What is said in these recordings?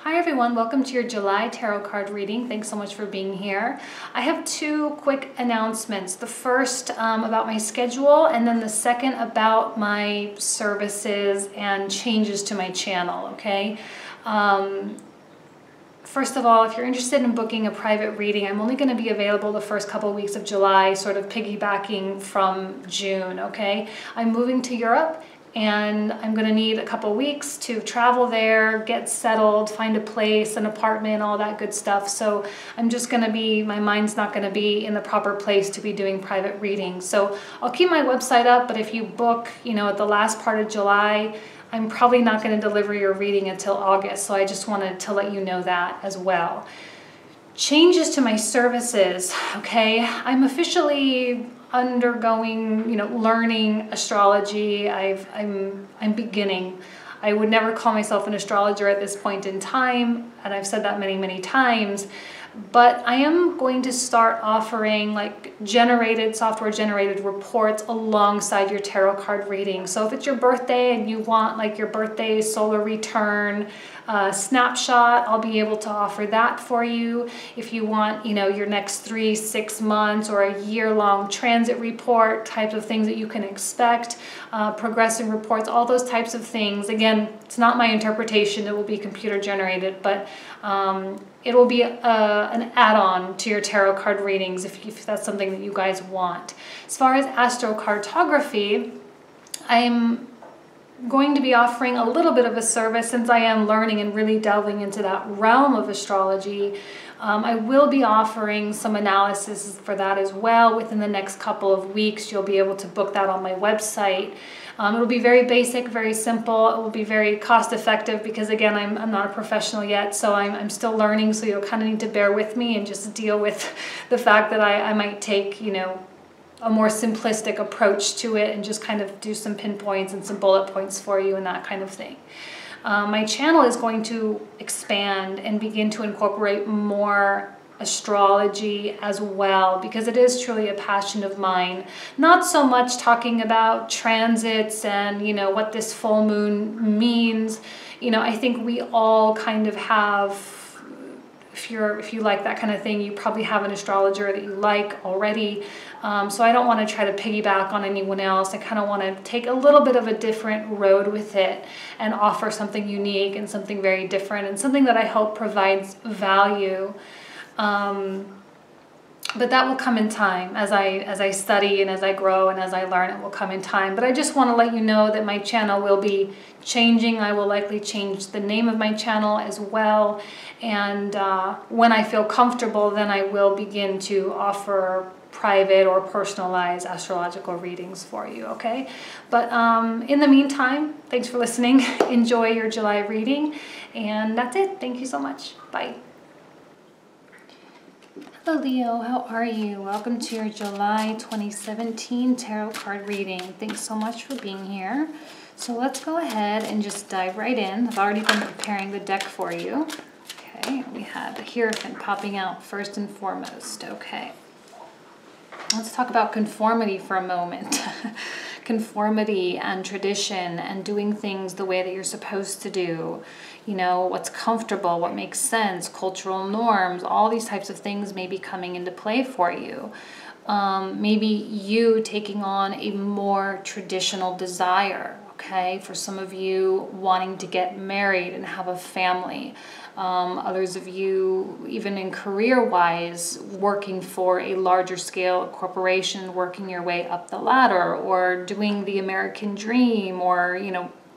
Hi everyone, welcome to your July tarot card reading. Thanks so much for being here. I have two quick announcements. The first about my schedule, and then the second about my services and changes to my channel, okay? First of all, if you're interested in booking a private reading, I'm only going to be available the first couple of weeks of July, sort of piggybacking from June, okay? I'm moving to Europe, and I'm going to need a couple weeks to travel there, get settled, find a place, an apartment, all that good stuff. So I'm just going to be, my mind's not going to be in the proper place to be doing private readings. So I'll keep my website up, but if you book, at the last part of July, I'm probably not going to deliver your reading until August. So I just wanted to let you know that as well. Changes to my services, okay? I'm officially undergoing, learning astrology. I'm beginning. I would never call myself an astrologer at this point in time, and I've said that many, many times. But I am going to start offering software generated reports alongside your tarot card reading. So if it's your birthday and you want your birthday solar return snapshot, I'll be able to offer that for you. If you want, your next 3, 6 months or a year-long transit report, types of things that you can expect, progressive reports, all those types of things. Again, it's not my interpretation, it will be computer generated, but it will be an add-on to your tarot card readings if that's something that you guys want. As far as astrocartography, I'm going to be offering a little bit of a service since I am learning and really delving into that realm of astrology. I will be offering some analysis for that as well within the next couple of weeks. You'll be able to book that on my website. It'll be very basic, very simple. It will be very cost effective because, again, I'm not a professional yet, so I'm still learning, so you'll kind of need to bear with me and just deal with the fact that I might take, a more simplistic approach to it and just kind of do some pinpoints and some bullet points for you and that kind of thing. My channel is going to expand and begin to incorporate more astrology as well, because it is truly a passion of mine. Not so much talking about transits and what this full moon means. I think we all kind of have, if you like that kind of thing, you probably have an astrologer that you like already. So I don't want to try to piggyback on anyone else. I kind of want to take a little bit of a different road with it and offer something unique and something very different and something that I hope provides value. But that will come in time. As I study and as I grow and as I learn, it will come in time. But I just want to let you know that my channel will be changing. I will likely change the name of my channel as well. And when I feel comfortable, then I will begin to offer private or personalized astrological readings for you, okay? But in the meantime, thanks for listening. Enjoy your July reading. And that's it. Thank you so much. Bye. Hello Leo, how are you? Welcome to your July 2017 tarot card reading. Thanks so much for being here. So let's go ahead and just dive right in. I've already been preparing the deck for you. Okay, we had the Hierophant popping out first and foremost. Okay, let's talk about conformity for a moment. Conformity and tradition and doing things the way that you're supposed to do. What's comfortable, what makes sense, cultural norms, all these types of things may be coming into play for you. Maybe you taking on a more traditional desire, okay? For some of you wanting to get married and have a family. Others of you, even in career-wise, working for a larger scale corporation, working your way up the ladder, or doing the American dream, or,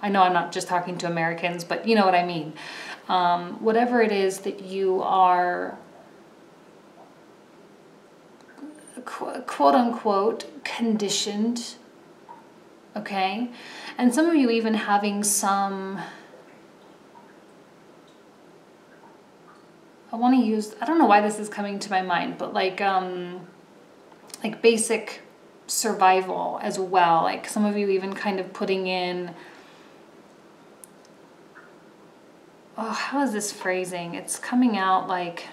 I know I'm not just talking to Americans, but you know what I mean. Whatever it is that you are, quote unquote, conditioned, okay? And some of you even having some, I don't know why this is coming to my mind, but like basic survival as well. Like some of you even kind of putting in, how is this phrasing? It's coming out like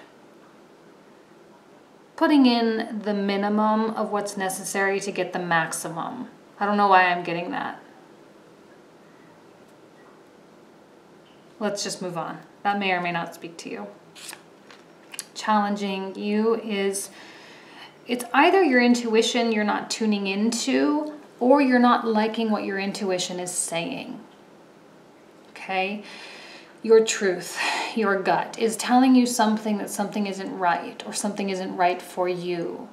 putting in the minimum of what's necessary to get the maximum. I don't know why I'm getting that. Let's just move on. That may or may not speak to you. Challenging you is, it's either your intuition you're not tuning into, or you're not liking what your intuition is saying. Okay? Your truth, your gut is telling you something, that something isn't right, or something isn't right for you.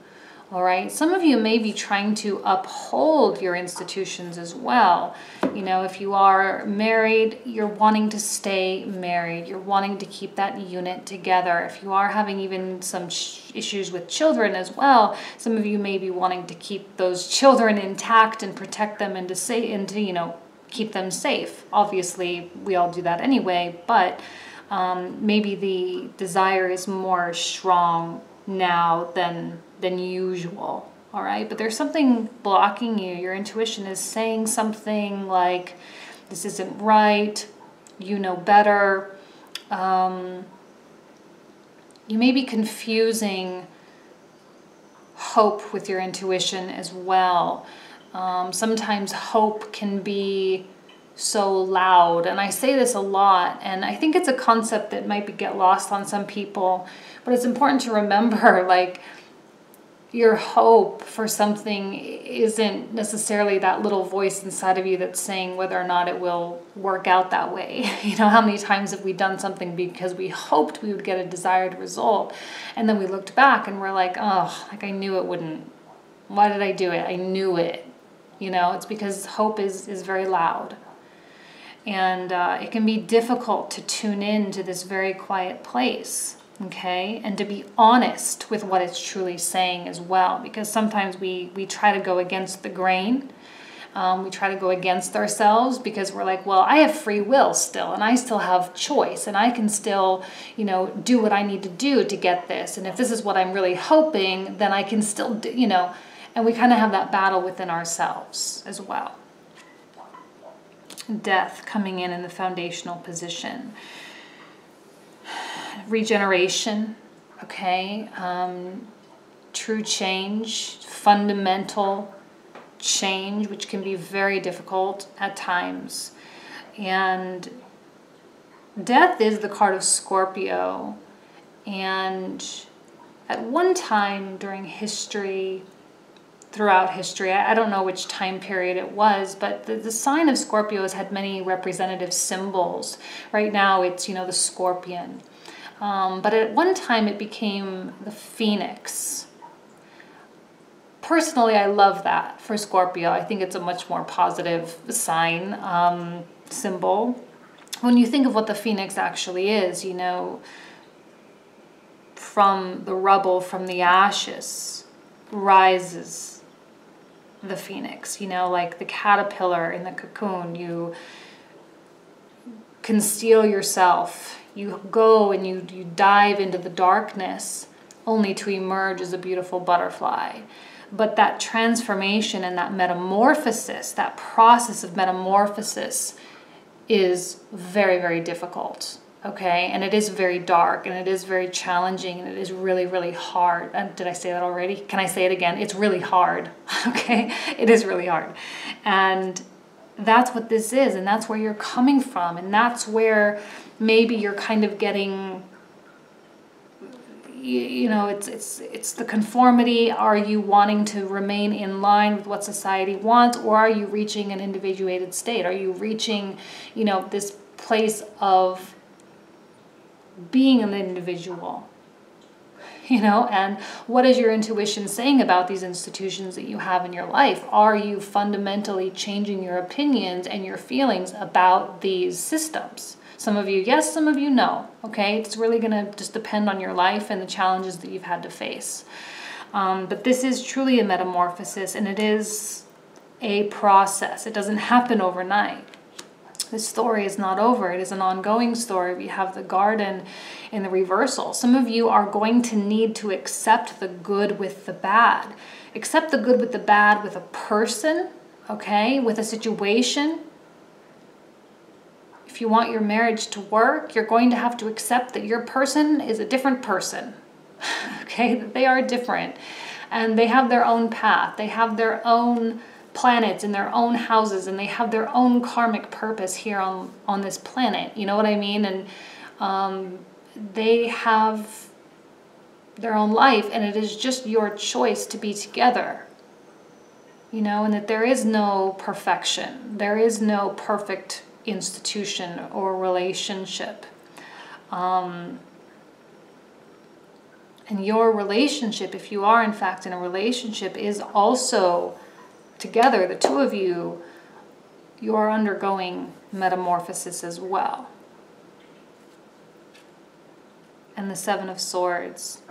All right? Some of you may be trying to uphold your institutions as well. You know, if you are married, you're wanting to stay married. You're wanting to keep that unit together. If you are having even some issues with children as well, some of you may be wanting to keep those children intact and protect them and to you know, keep them safe. Obviously, we all do that anyway, but maybe the desire is more strong now than usual. All right, but there's something blocking you. Your intuition is saying something like, this isn't right, you know better. You may be confusing hope with your intuition as well. Sometimes hope can be so loud, and I say this a lot, and I think it's a concept that might get lost on some people, but it's important to remember, like, your hope for something isn't necessarily that little voice inside of you that's saying whether or not it will work out that way. You know, how many times have we done something because we hoped we would get a desired result, and then we looked back and we're like, oh, like I knew it wouldn't. Why did I do it? I knew it. You know, it's because hope is very loud. And it can be difficult to tune in to this very quiet place. Okay, and to be honest with what it's truly saying as well, because sometimes we try to go against the grain. We try to go against ourselves because we're like, well, I have free will still, and I still have choice, and I can still, you know, do what I need to do to get this. And if this is what I'm really hoping, then I can still do, you know, and we kind of have that battle within ourselves as well. Death coming in the foundational position. Regeneration, okay, true change, fundamental change, which can be very difficult at times. And death is the card of Scorpio, and at one time during history, throughout history, I don't know which time period it was, but the sign of Scorpio has had many representative symbols. Right now it's, you know, the scorpion. But at one time it became the phoenix. Personally, I love that for Scorpio. I think it's a much more positive sign, symbol. When you think of what the phoenix actually is, you know, from the rubble, from the ashes, rises the phoenix. You know, like the caterpillar in the cocoon, you conceal yourself. You go and you dive into the darkness only to emerge as a beautiful butterfly. But that transformation and that metamorphosis, that process of metamorphosis is very, very difficult, okay? And it is very dark, and it is very challenging, and it is really, really hard. And did I say that already? Can I say it again? It's really hard, okay? It is really hard. And that's what this is, and that's where you're coming from, and that's where maybe you're kind of getting, you know, it's the conformity. Are you wanting to remain in line with what society wants, or are you reaching an individuated state? Are you reaching, you know, this place of being an individual? You know, and what is your intuition saying about these institutions that you have in your life? Are you fundamentally changing your opinions and your feelings about these systems? Some of you, yes, some of you, no. Okay, it's really going to just depend on your life and the challenges that you've had to face. But this is truly a metamorphosis, and it is a process. It doesn't happen overnight. This story is not over. It is an ongoing story. We have the garden in the reversal. Some of you are going to need to accept the good with the bad. Accept the good with the bad with a person, okay, with a situation. If you want your marriage to work, you're going to have to accept that your person is a different person, okay? That they are different, and they have their own path. They have their own planets in their own houses, and they have their own karmic purpose here on this planet. You know what I mean? And They have their own life, and it is just your choice to be together. You know, and that there is no perfection. There is no perfect institution or relationship. And your relationship, if you are in fact in a relationship, is also together, the two of you, you are undergoing metamorphosis as well. And the Seven of Swords.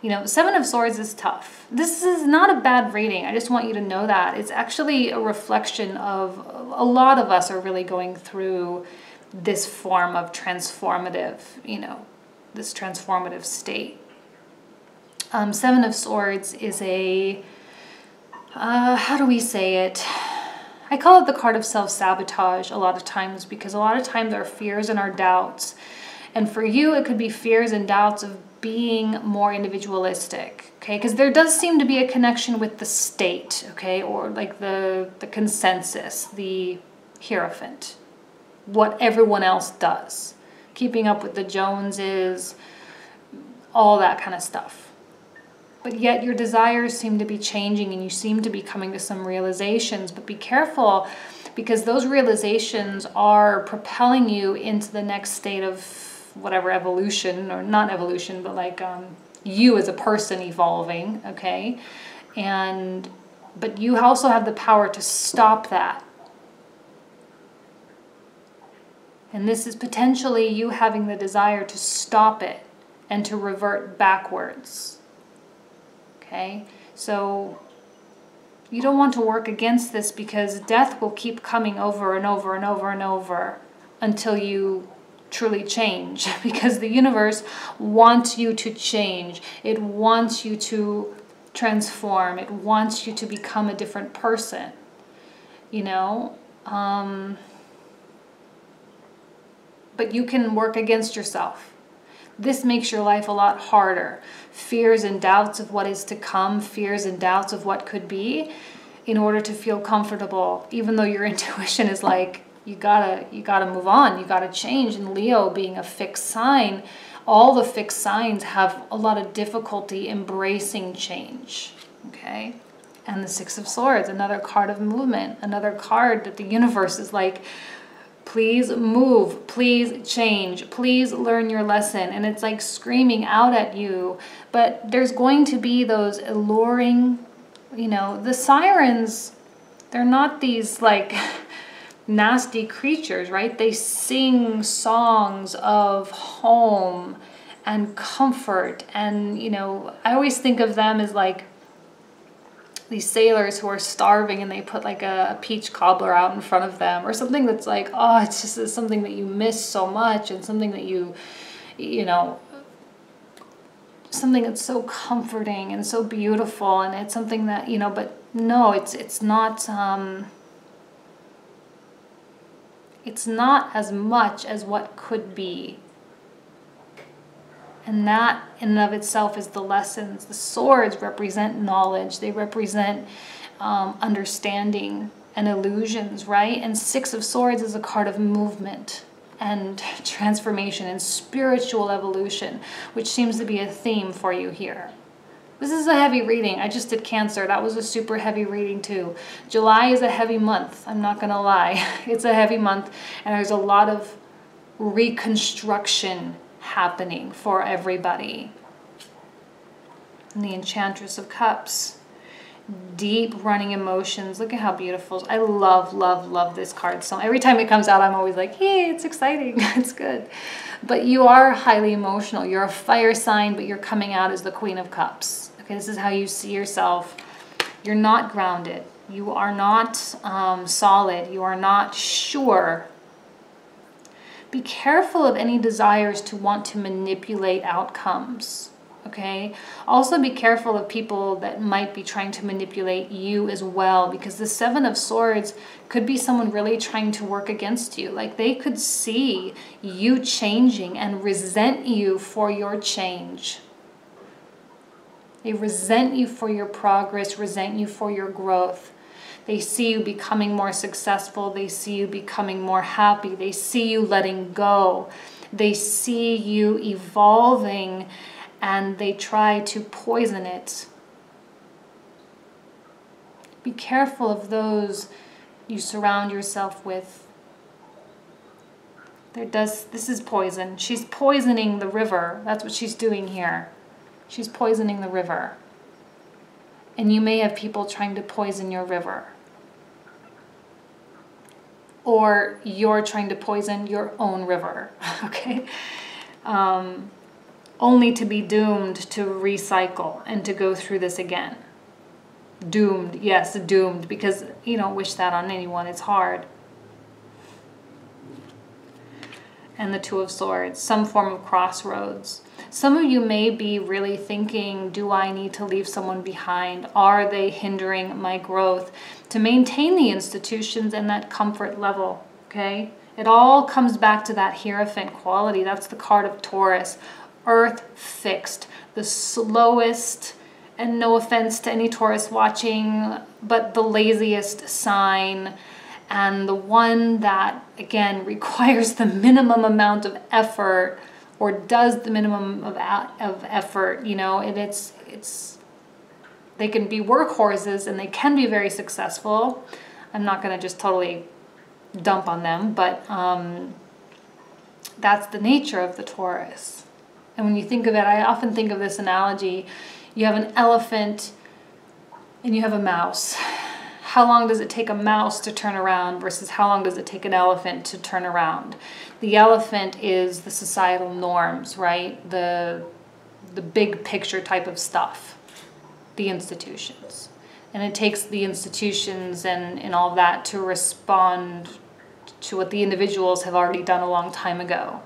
You know, Seven of Swords is tough. This is not a bad reading. I just want you to know that. It's actually a reflection of a lot of us are really going through this form of transformative, you know, this transformative state. Seven of Swords is a, how do we say it? I call it the card of self-sabotage a lot of times, because a lot of times our fears and our doubts, and for you it could be fears and doubts of being more individualistic, okay? Because there does seem to be a connection with the state, okay? Or like the consensus, the hierophant, what everyone else does, keeping up with the Joneses, all that kind of stuff. But yet your desires seem to be changing, and you seem to be coming to some realizations. But be careful, because those realizations are propelling you into the next state of whatever evolution, or not evolution, but like you as a person evolving, okay? But you also have the power to stop that. And this is potentially you having the desire to stop it and to revert backwards. Okay? So you don't want to work against this, because death will keep coming over and over and over and over until you truly change, because the universe wants you to change. It wants you to transform. It wants you to become a different person, you know? But you can work against yourself. This makes your life a lot harder. Fears and doubts of what is to come, fears and doubts of what could be, in order to feel comfortable, even though your intuition is like, you gotta move on, you gotta change. And Leo being a fixed sign, all the fixed signs have a lot of difficulty embracing change, okay? And the Six of Swords, another card of movement, another card that the universe is like, please move, please change, please learn your lesson. And it's like screaming out at you. But there's going to be those alluring, you know, the sirens, they're not these like nasty creatures, right? They sing songs of home and comfort. And, you know, I always think of them as like these sailors who are starving, and they put like a peach cobbler out in front of them, or something that's like, oh, it's just something that you miss so much, and something that you know, something that's so comforting and so beautiful. And it's something that, you know, but no, it's not as much as what could be. And that in and of itself is the lessons. The swords represent knowledge. They represent understanding and illusions, right? And Six of Swords is a card of movement and transformation and spiritual evolution, which seems to be a theme for you here. This is a heavy reading. I just did Cancer. That was a super heavy reading too. July is a heavy month. I'm not going to lie. It's a heavy month, and there's a lot of reconstruction happening for everybody. And the Enchantress of Cups. Deep running emotions. Look at how beautiful. I love, love, love this card. So every time it comes out, I'm always like, hey, it's exciting. It's good. But you are highly emotional. You're a fire sign, but you're coming out as the Queen of Cups. Okay, this is how you see yourself. You're not grounded. You are not solid. You are not sure. Be careful of any desires to want to manipulate outcomes. Okay. Also be careful of people that might be trying to manipulate you as well, because the Seven of Swords could be someone really trying to work against you. Like they could see you changing and resent you for your change. They resent you for your progress, resent you for your growth. They see you becoming more successful. They see you becoming more happy. They see you letting go. They see you evolving and they try to poison it. Be careful of those you surround yourself with. This is poison. She's poisoning the river. That's what she's doing here. She's poisoning the river. And you may have people trying to poison your river. Or you're trying to poison your own river, okay? Only to be doomed to recycle and to go through this again. Doomed, yes, doomed, because you don't wish that on anyone. It's hard. And the Two of Swords, some form of crossroads. Some of you may be really thinking, do I need to leave someone behind? Are they hindering my growth? To maintain the institutions and that comfort level, okay? It all comes back to that Hierophant quality. That's the card of Taurus. Earth fixed, the slowest, and no offense to any Taurus watching, but the laziest sign, and the one that, again, requires the minimum amount of effort, or does the minimum of effort, you know, and it's they can be workhorses and they can be very successful. I'm not going to just totally dump on them, but that's the nature of the Taurus. And when you think of it, I often think of this analogy. You have an elephant and you have a mouse. How long does it take a mouse to turn around versus how long does it take an elephant to turn around? The elephant is the societal norms, right? The big picture type of stuff, the institutions. And it takes the institutions and all of that to respond to what the individuals have already done a long time ago.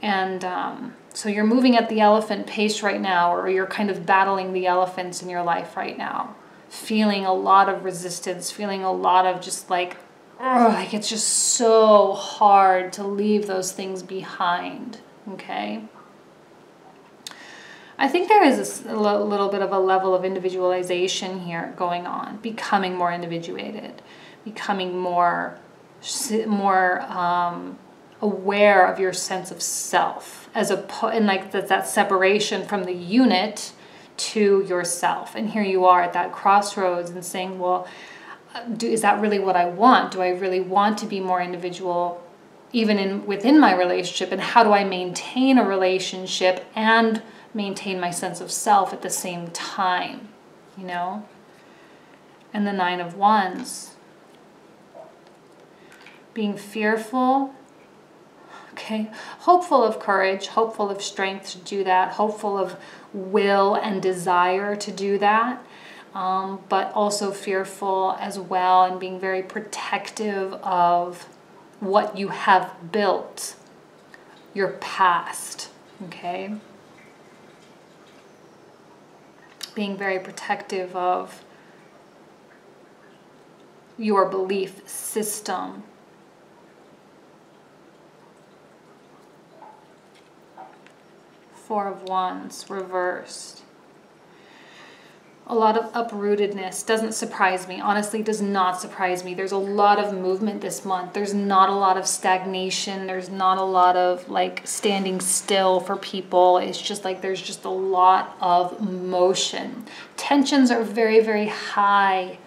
And so you're moving at the elephant pace right now, or you're kind of battling the elephants in your life right now. Feeling a lot of resistance, feeling a lot of just like it's just so hard to leave those things behind, okay? I think there is a little bit of a level of individualization here going on, becoming more individuated, becoming more aware of your sense of self, and like that separation from the unit to yourself. And here you are at that crossroads and saying, well, is that really what I want? Do I really want to be more individual even within my relationship? And how do I maintain a relationship and maintain my sense of self at the same time, you know? And the Nine of Wands. Being fearful, okay, hopeful of courage, hopeful of strength to do that, hopeful of will and desire to do that, but also fearful as well, and being very protective of what you have built, your past, okay? Being very protective of your belief system. Four of Wands reversed. A lot of uprootedness. Doesn't surprise me. Honestly, does not surprise me. There's a lot of movement this month. There's not a lot of stagnation. There's not a lot of like standing still for people. It's just like there's just a lot of motion. Tensions are very, very high.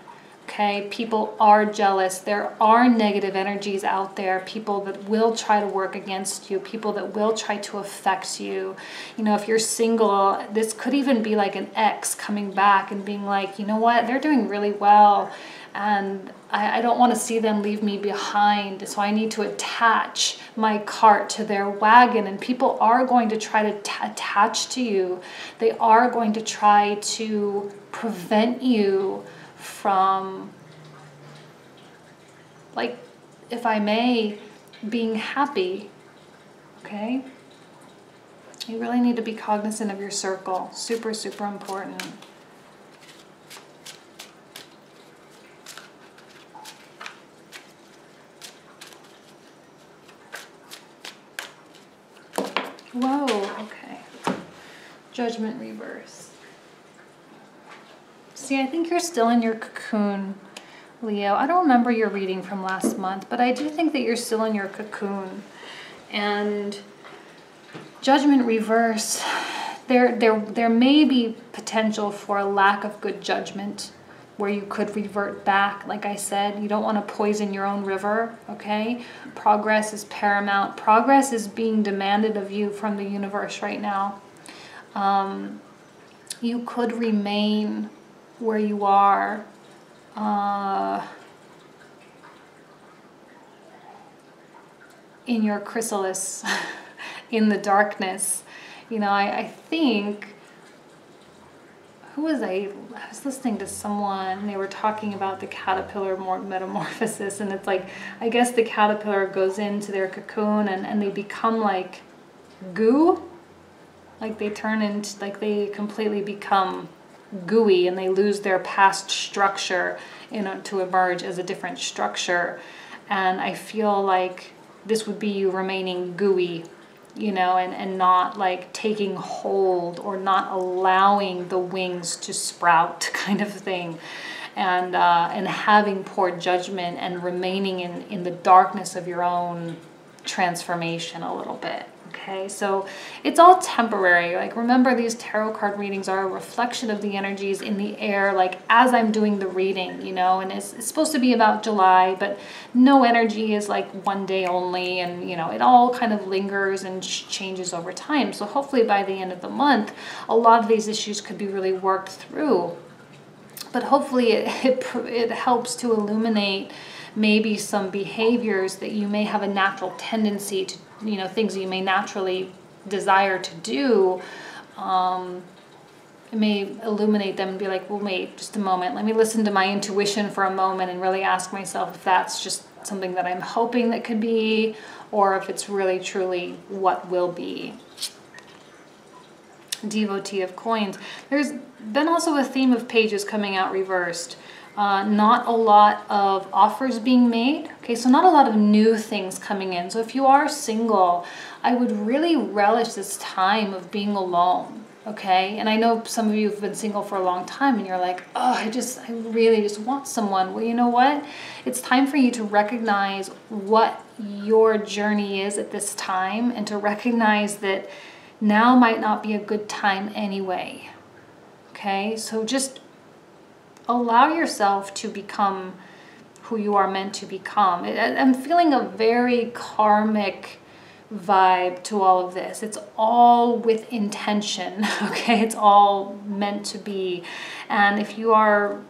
Okay, people are jealous. There are negative energies out there. People that will try to work against you. People that will try to affect you. You know, if you're single, this could even be like an ex coming back and being like, you know what, they're doing really well. And I don't want to see them leave me behind. So I need to attach my cart to their wagon. And people are going to try to attach to you. They are going to try to prevent you from, like, if I may, being happy, okay? You really need to be cognizant of your circle. Super, super important. Whoa, okay. Judgment reverse. See, I think you're still in your cocoon, Leo. I don't remember your reading from last month, but I do think that you're still in your cocoon. And Judgment reverse. There may be potential for a lack of good judgment where you could revert back. Like I said, you don't want to poison your own river, okay? Progress is paramount. Progress is being demanded of you from the universe right now. You could remain where you are. In your chrysalis, in the darkness. You know, I think, who was I was listening to someone, and they were talking about the caterpillar metamorphosis, and it's like, I guess the caterpillar goes into their cocoon and they become like goo, like they turn into, like they completely become gooey and they lose their past structure, you know, to emerge as a different structure. And I feel like this would be you remaining gooey, you know, and not like taking hold or not allowing the wings to sprout kind of thing. And having poor judgment and remaining in the darkness of your own transformation a little bit. Okay, so it's all temporary. Like, remember, these tarot card readings are a reflection of the energies in the air, like as I'm doing the reading, you know, and it's supposed to be about July, but no energy is like one day only, and you know, it all kind of lingers and changes over time. So hopefully by the end of the month, a lot of these issues could be really worked through. But hopefully it helps to illuminate maybe some behaviors that you may have a natural tendency to, you know, things that you may naturally desire to do. It may illuminate them and be like, well, wait, just a moment. Let me listen to my intuition for a moment and really ask myself if that's just something that I'm hoping that could be, or if it's really truly what will be. Devotee of coins. There's been also a theme of pages coming out reversed. Not a lot of offers being made. Okay, so not a lot of new things coming in. So if you are single, I would really relish this time of being alone. Okay, and I know some of you have been single for a long time and you're like, oh, I really just want someone. Well, you know what? It's time for you to recognize what your journey is at this time, and to recognize that now might not be a good time anyway. Okay, so just allow yourself to become who you are meant to become. I'm feeling a very karmic vibe to all of this. It's all with intention, okay? It's all meant to be. And if you are,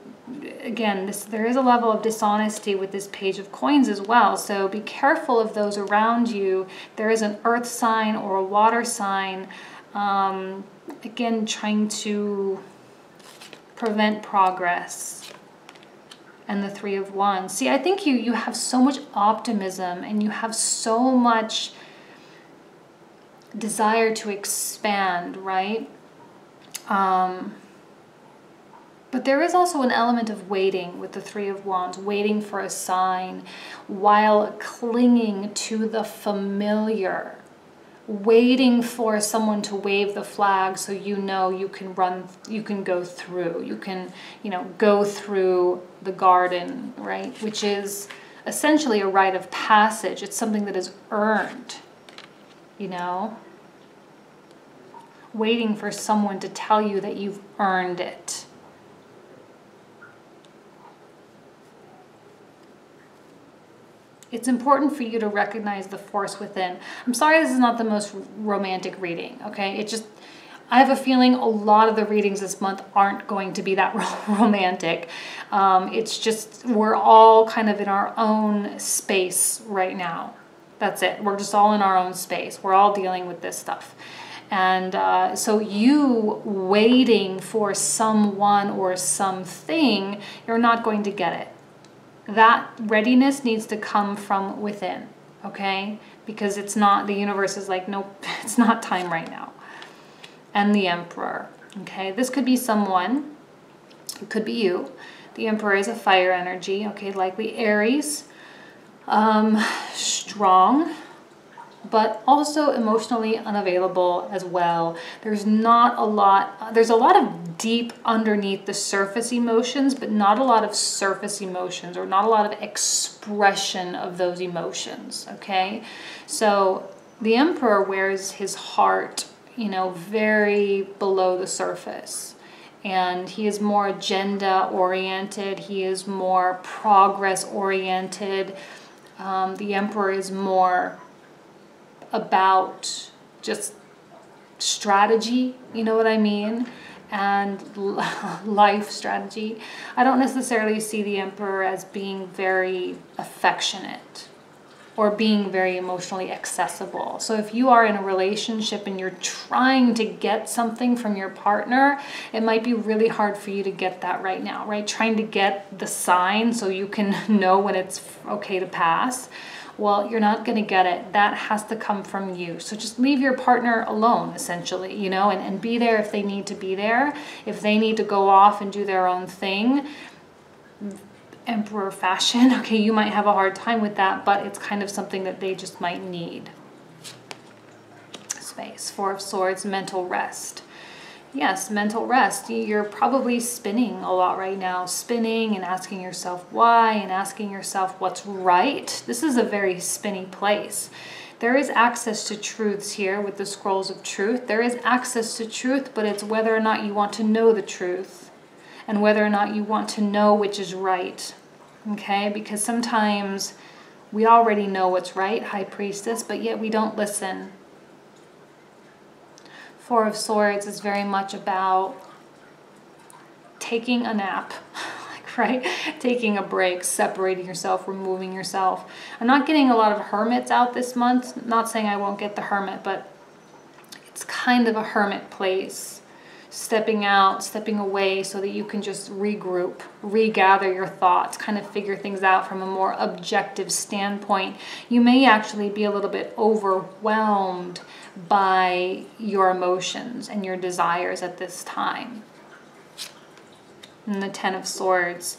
again, there is a level of dishonesty with this page of coins as well. So be careful of those around you. There is an earth sign or a water sign, again, trying to prevent progress. And the Three of Wands. See, I think you have so much optimism and you have so much desire to expand, right? But there is also an element of waiting with the Three of Wands, waiting for a sign while clinging to the familiar, waiting for someone to wave the flag so you know you can go through, you can, you know, go through the garden, right? Which is essentially a rite of passage. It's something that is earned, you know? Waiting for someone to tell you that you've earned it. It's important for you to recognize the force within. I'm sorry this is not the most romantic reading, okay? It just, I have a feeling a lot of the readings this month aren't going to be that romantic. It's just, we're all kind of in our own space right now. That's it. We're just all in our own space. We're all dealing with this stuff. And so you waiting for someone or something, you're not going to get it. That readiness needs to come from within, okay? Because it's not, the universe is like, nope, it's not time right now. And the Emperor, okay? This could be someone, it could be you. The Emperor is a fire energy, okay? Likely Aries, strong, but also emotionally unavailable as well. There's not a lot, there's a lot of deep underneath the surface emotions, but not a lot of surface emotions, or not a lot of expression of those emotions, okay? So The Emperor wears his heart, you know, very below the surface. And he is more agenda oriented. He is more progress oriented. The Emperor is more about just strategy, you know what I mean? And life strategy. I don't necessarily see the Emperor as being very affectionate or being very emotionally accessible. So if you are in a relationship and you're trying to get something from your partner, it might be really hard for you to get that right now, right? Trying to get the sign so you can know when it's okay to pass. Well, you're not going to get it. That has to come from you. So just leave your partner alone, essentially, you know, and be there if they need to be there. If they need to go off and do their own thing, Emperor fashion, okay, you might have a hard time with that, but it's kind of something that they just might need. Space. Four of Swords, mental rest. Yes, mental rest. You're probably spinning a lot right now, spinning and asking yourself why and asking yourself what's right. This is a very spinny place. There is access to truths here with the scrolls of truth. There is access to truth, but it's whether or not you want to know the truth and whether or not you want to know which is right. Okay? Because sometimes we already know what's right, High Priestess, but yet we don't listen. Four of Swords is very much about taking a nap, right? Taking a break, separating yourself, removing yourself. I'm not getting a lot of hermits out this month. Not saying I won't get the hermit, but it's kind of a hermit place. Stepping out, stepping away so that you can just regroup, regather your thoughts, kind of figure things out from a more objective standpoint. You may actually be a little bit overwhelmed by your emotions and your desires at this time. And the Ten of Swords,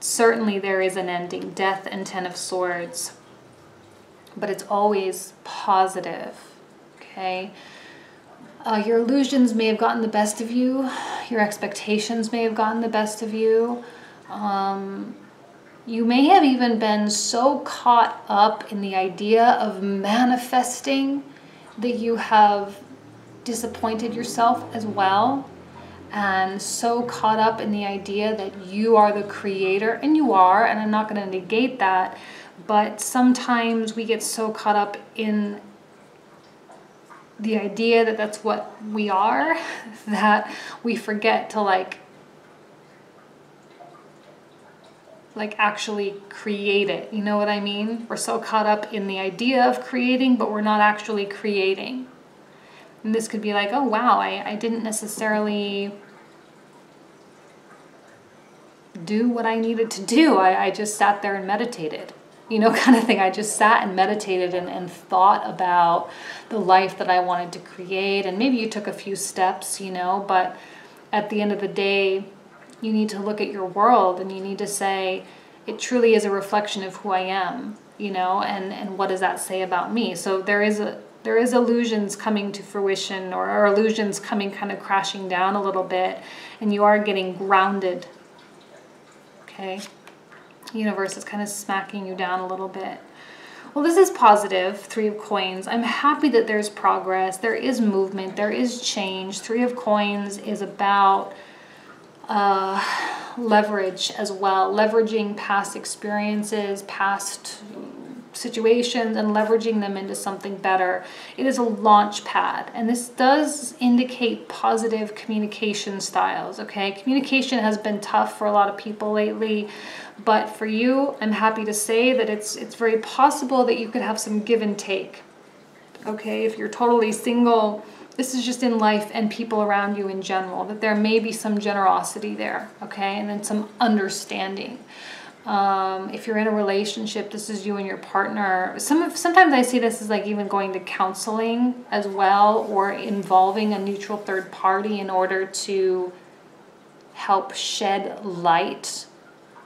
certainly there is an ending, death and Ten of Swords, but it's always positive, okay? Your illusions may have gotten the best of you. Your expectations may have gotten the best of you. You may have even been so caught up in the idea of manifesting that you have disappointed yourself as well. And so caught up in the idea that you are the creator, and you are, and I'm not going to negate that, but sometimes we get so caught up in the idea that that's what we are that we forget to like actually create it. You know what I mean? We're so caught up in the idea of creating, but we're not actually creating. And this could be like, oh wow, I didn't necessarily do what I needed to do. I just sat there and meditated. You know, kind of thing. I just sat and meditated and thought about the life that I wanted to create. And maybe you took a few steps, you know, but at the end of the day, you need to look at your world and you need to say, it truly is a reflection of who I am, you know, and what does that say about me? So there is illusions coming to fruition, or illusions coming kind of crashing down a little bit, and you are getting grounded, okay? Universe is kind of smacking you down a little bit. Well, this is positive, Three of Coins. I'm happy that there's progress, there is movement, there is change. Three of Coins is about leverage as well, leveraging past experiences, past situations, and leveraging them into something better. It is a launch pad, and this does indicate positive communication styles, okay? Communication has been tough for a lot of people lately, but for you, I'm happy to say that it's very possible that you could have some give and take, okay? If you're totally single, this is just in life and people around you in general, that there may be some generosity there, okay? And then some understanding. If you're in a relationship, this is you and your partner. Sometimes I see this as like even going to counseling as well, or involving a neutral third party in order to help shed light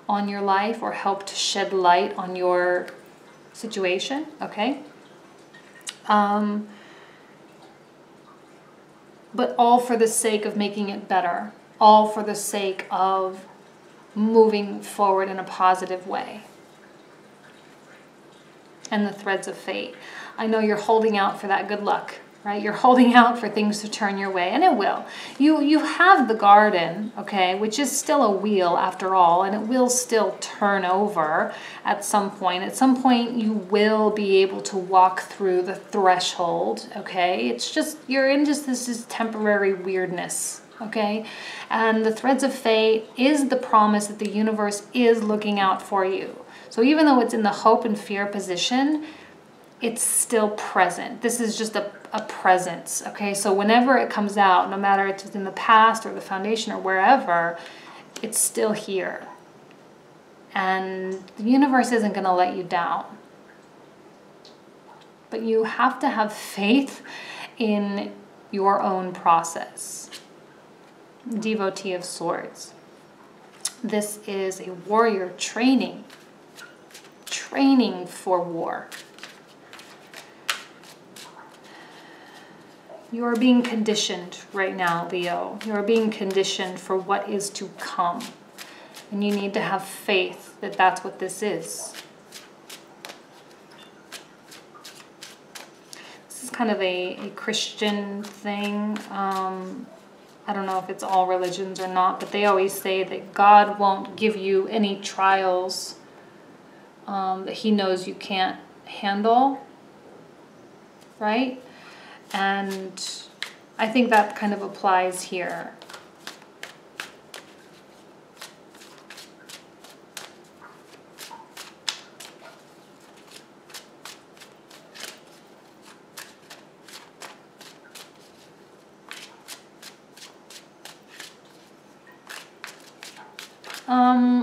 on your life, or help to shed light on your situation, okay? But all for the sake of making it better, all for the sake of moving forward in a positive way. And the threads of fate. I know you're holding out for that good luck, right? You're holding out for things to turn your way, and it will. You have the garden, okay, which is still a wheel after all, and it will still turn over at some point. At some point, you will be able to walk through the threshold, okay? It's just, you're in just this temporary weirdness, okay? And the threads of fate is the promise that the universe is looking out for you. So even though it's in the hope and fear position, it's still present. This is just a presence, okay? So whenever it comes out, no matter it's in the past or the foundation or wherever, it's still here. And the universe isn't going to let you down. But you have to have faith in your own process. Devotee of Swords. This is a warrior training for war. You are being conditioned right now, Leo. You are being conditioned for what is to come. And you need to have faith that that's what this is. This is kind of a Christian thing. I don't know if it's all religions or not, but they always say that God won't give you any trials that he knows you can't handle, right? And I think that kind of applies here.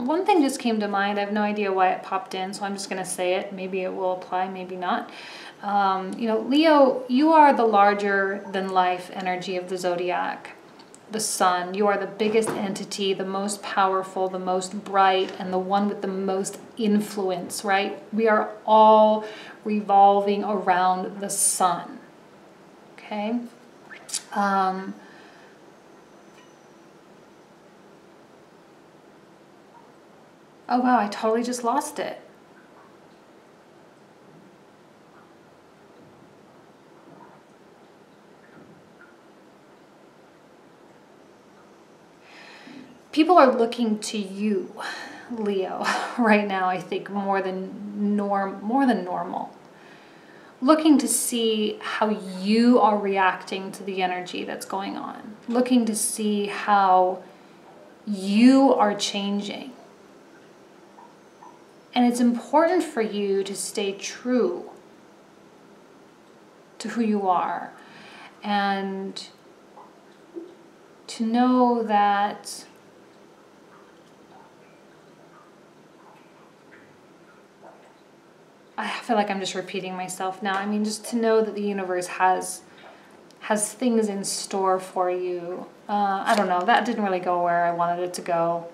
One thing just came to mind. I have no idea why it popped in, so I'm just going to say it. Maybe it will apply, maybe not. You know, Leo, you are the larger than life energy of the zodiac, the sun. You are the biggest entity, the most powerful, the most bright, and the one with the most influence, right? We are all revolving around the sun, okay? Oh wow, I totally just lost it. People are looking to you, Leo, right now, I think, more than normal. Looking to see how you are reacting to the energy that's going on. Looking to see how you are changing. And it's important for you to stay true to who you are and to know that I feel like I'm just repeating myself now. I mean, just to know that the universe has things in store for you. I don't know, that didn't really go where I wanted it to go.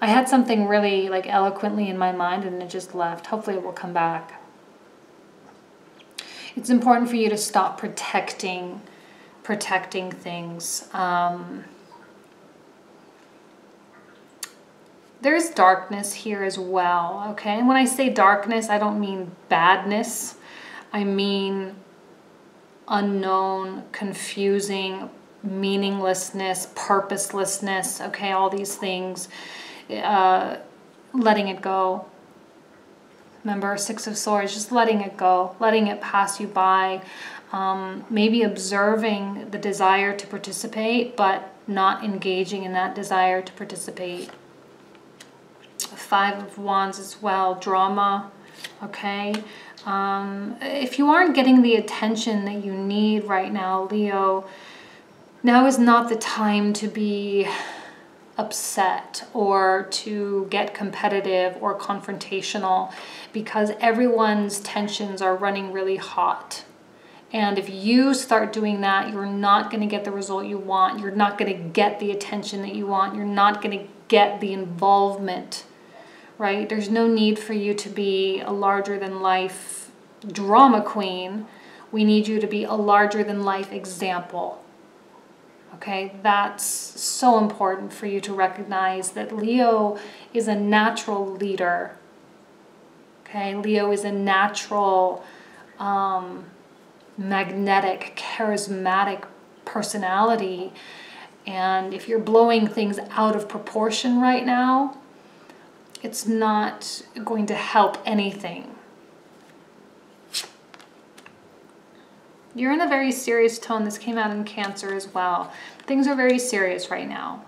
I had something really like eloquently in my mind and it just left. Hopefully it will come back. It's important for you to stop protecting things. There's darkness here as well, okay? And when I say darkness, I don't mean badness. I mean unknown, confusing, meaninglessness, purposelessness, okay? All these things. Letting it go. Remember, Six of Swords, just letting it go, letting it pass you by. Maybe observing the desire to participate, but not engaging in that desire to participate. Five of Wands as well, drama, okay? If you aren't getting the attention that you need right now, Leo, now is not the time to be upset or to get competitive or confrontational, because everyone's tensions are running really hot. And if you start doing that, you're not going to get the result you want. You're not going to get the attention that you want. You're not going to get the involvement, right? There's no need for you to be a larger-than-life drama queen. We need you to be a larger-than-life example. Okay, that's so important for you to recognize that Leo is a natural leader. Okay, Leo is a natural magnetic, charismatic personality. And if you're blowing things out of proportion right now, it's not going to help anything. You're in a very serious tone. This came out in Cancer as well. Things are very serious right now.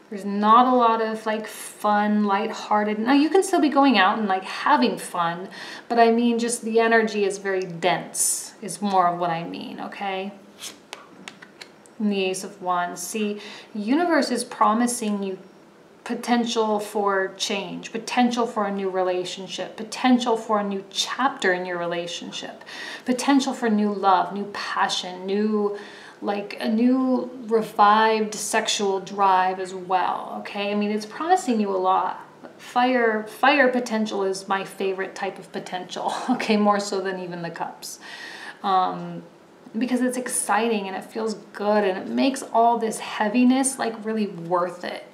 There's not a lot of like fun, lighthearted. Now you can still be going out and like having fun, but I mean just the energy is very dense is more of what I mean, okay? And the Ace of Wands. See, the universe is promising you potential for change, potential for a new relationship, potential for a new chapter in your relationship, potential for new love, new passion, new, like a new revived sexual drive as well, okay? I mean, it's promising you a lot. Fire potential is my favorite type of potential, okay? More so than even the Cups. Because it's exciting and it feels good and it makes all this heaviness like really worth it.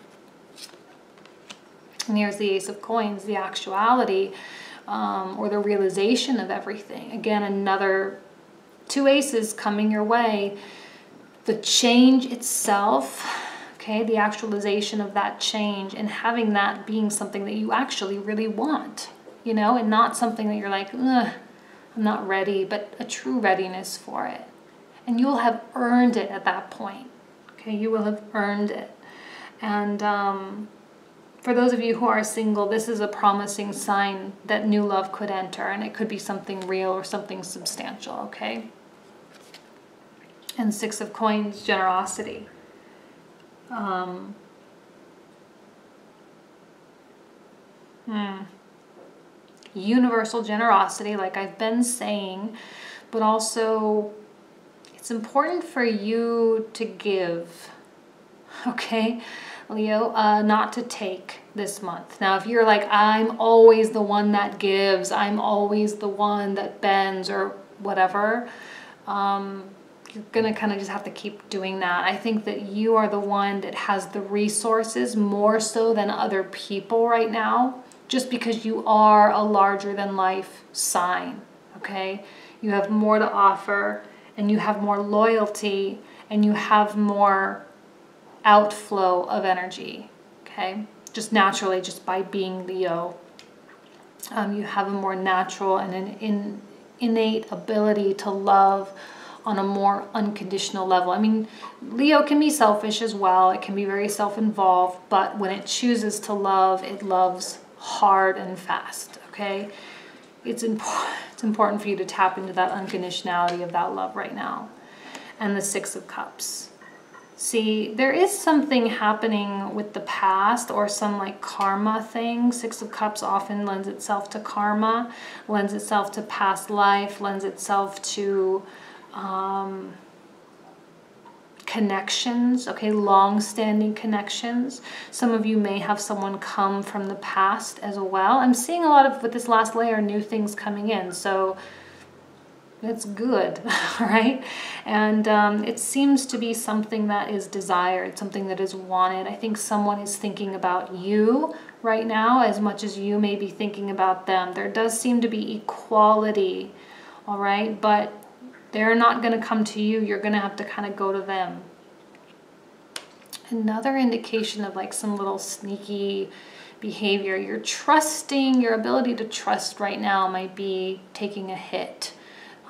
And here's the Ace of Coins, the actuality or the realization of everything. Again, another 2 aces coming your way. The change itself, okay, the actualization of that change and having that being something that you actually really want, you know, and not something that you're like, ugh, I'm not ready, but a true readiness for it. And you'll have earned it at that point, okay? You will have earned it. And for those of you who are single, this is a promising sign that new love could enter, and it could be something real or something substantial, okay? And 6 of Coins, generosity. Universal generosity, like I've been saying, but also it's important for you to give, okay? Leo, not to take this month. Now, if you're like, I'm always the one that gives, I'm always the one that bends or whatever, you're gonna kind of just have to keep doing that. I think that you are the one that has the resources more so than other people right now, just because you are a larger than life sign, okay? You have more to offer and you have more loyalty and you have more outflow of energy, okay? Just naturally, just by being Leo, you have a more natural and an innate ability to love on a more unconditional level. I mean, Leo can be selfish as well. It can be very self-involved, but when it chooses to love, it loves hard and fast, okay? It's important for you to tap into that unconditionality of that love right now. And the 6 of Cups. See, there is something happening with the past or some like karma thing. 6 of Cups often lends itself to karma, lends itself to past life, lends itself to connections, okay, long-standing connections. Some of you may have someone come from the past as well. I'm seeing a lot of, with this last layer, new things coming in, so it's good, all right? And it seems to be something that is desired, something that is wanted. I think someone is thinking about you right now as much as you may be thinking about them. There does seem to be equality, all right? But they're not going to come to you. You're going to have to kind of go to them. Another indication of like some little sneaky behavior. You're trusting, your ability to trust right now might be taking a hit.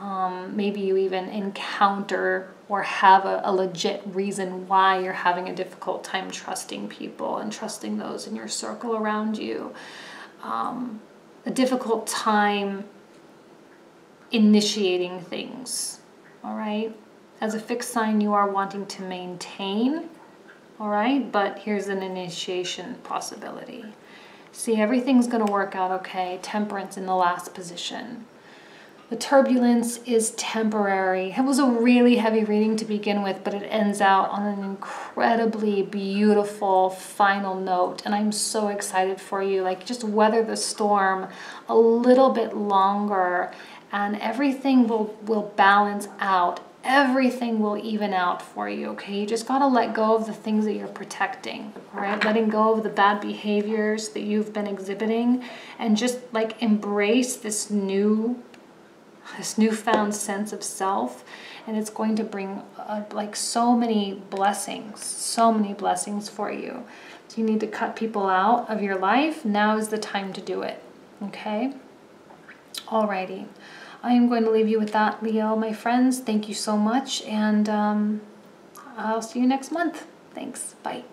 Maybe you even encounter or have a legit reason why you're having a difficult time trusting people and trusting those in your circle around you. A difficult time initiating things, all right? As a fixed sign, you are wanting to maintain, all right? But here's an initiation possibility. See, everything's going to work out okay. Temperance in the last position. The turbulence is temporary. It was a really heavy reading to begin with, but it ends out on an incredibly beautiful final note. And I'm so excited for you. Like, just weather the storm a little bit longer and everything will balance out. Everything will even out for you, okay? You just got to let go of the things that you're protecting, all right? Letting go of the bad behaviors that you've been exhibiting and just like embrace this new this newfound sense of self, and it's going to bring like so many blessings for you. So you need to cut people out of your life. Now is the time to do it. Okay? Alrighty. I am going to leave you with that, Leo, my friends. Thank you so much, and I'll see you next month. Thanks. Bye.